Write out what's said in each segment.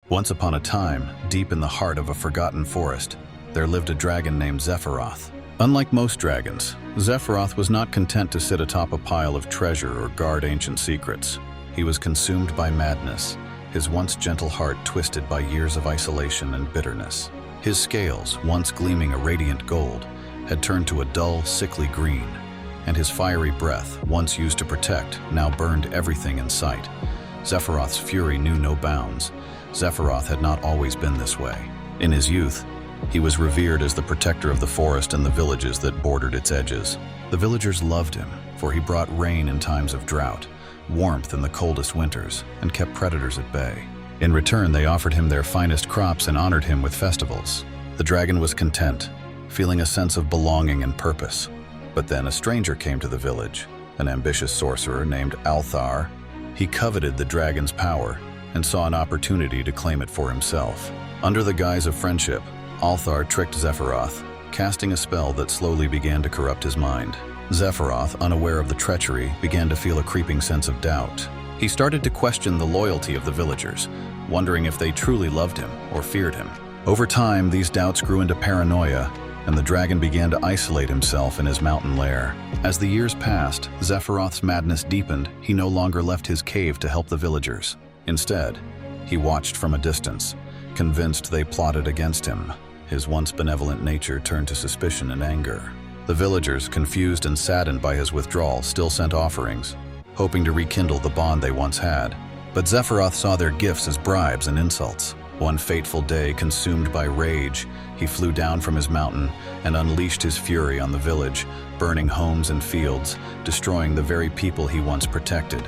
Once upon a time, deep in the heart of a forgotten forest, there lived a dragon named Zepharoth. Unlike most dragons, Zepharoth was not content to sit atop a pile of treasure or guard ancient secrets. He was consumed by madness, his once gentle heart twisted by years of isolation and bitterness. His scales, once gleaming a radiant gold, had turned to a dull, sickly green, and his fiery breath, once used to protect, now burned everything in sight. Zepharoth's fury knew no bounds. Zepharoth had not always been this way. In his youth, he was revered as the protector of the forest and the villages that bordered its edges. The villagers loved him, for he brought rain in times of drought, warmth in the coldest winters, and kept predators at bay. In return, they offered him their finest crops and honored him with festivals. The dragon was content, feeling a sense of belonging and purpose. But then a stranger came to the village, an ambitious sorcerer named Althar. He coveted the dragon's power and saw an opportunity to claim it for himself. Under the guise of friendship, Althar tricked Zepharoth, casting a spell that slowly began to corrupt his mind. Zepharoth, unaware of the treachery, began to feel a creeping sense of doubt. He started to question the loyalty of the villagers, wondering if they truly loved him or feared him. Over time, these doubts grew into paranoia, and the dragon began to isolate himself in his mountain lair. As the years passed, Zepharoth's madness deepened. He no longer left his cave to help the villagers. Instead, he watched from a distance, convinced they plotted against him. His once benevolent nature turned to suspicion and anger. The villagers, confused and saddened by his withdrawal, still sent offerings, hoping to rekindle the bond they once had. But Zepharoth saw their gifts as bribes and insults. One fateful day, consumed by rage, he flew down from his mountain and unleashed his fury on the village, burning homes and fields, destroying the very people he once protected.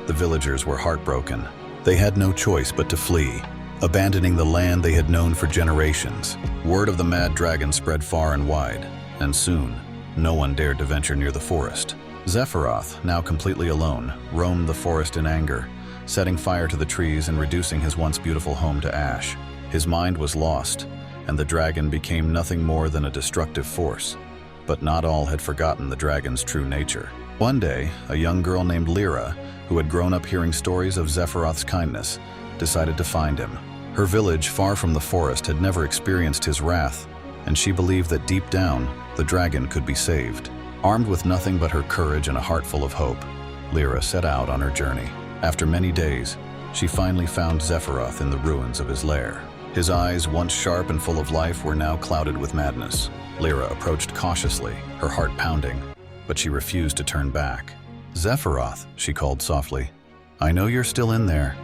The villagers were heartbroken. They had no choice but to flee, abandoning the land they had known for generations. Word of the mad dragon spread far and wide, and soon, no one dared to venture near the forest. Zepharoth, now completely alone, roamed the forest in anger, setting fire to the trees and reducing his once beautiful home to ash. His mind was lost, and the dragon became nothing more than a destructive force. But not all had forgotten the dragon's true nature. One day, a young girl named Lira, who had grown up hearing stories of Zepharoth's kindness, decided to find him. Her village, far from the forest, had never experienced his wrath, and she believed that deep down, the dragon could be saved. Armed with nothing but her courage and a heart full of hope, Lira set out on her journey. After many days, she finally found Zepharoth in the ruins of his lair. His eyes, once sharp and full of life, were now clouded with madness. Lira approached cautiously, her heart pounding, but she refused to turn back. "Zepharoth," she called softly, "I know you're still in there."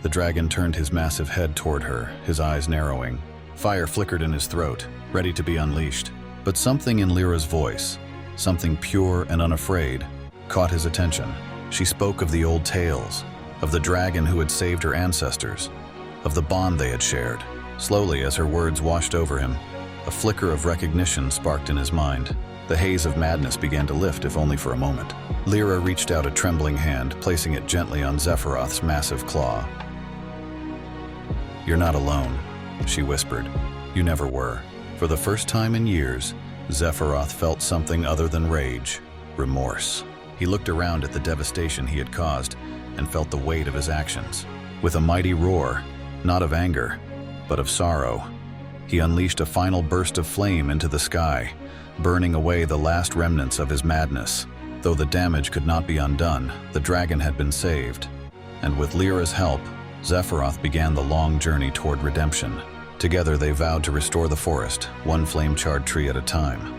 The dragon turned his massive head toward her, his eyes narrowing. Fire flickered in his throat, ready to be unleashed. But something in Lira's voice, something pure and unafraid, caught his attention. She spoke of the old tales, of the dragon who had saved her ancestors, of the bond they had shared. Slowly, as her words washed over him, a flicker of recognition sparked in his mind. The haze of madness began to lift, if only for a moment. Lira reached out a trembling hand, placing it gently on Zepharoth's massive claw. "You're not alone," she whispered. "You never were." For the first time in years, Zepharoth felt something other than rage, remorse. He looked around at the devastation he had caused and felt the weight of his actions. With a mighty roar, not of anger, but of sorrow, he unleashed a final burst of flame into the sky, burning away the last remnants of his madness. Though the damage could not be undone, the dragon had been saved. And with Lira's help, Zepharoth began the long journey toward redemption. Together they vowed to restore the forest, one flame-charred tree at a time.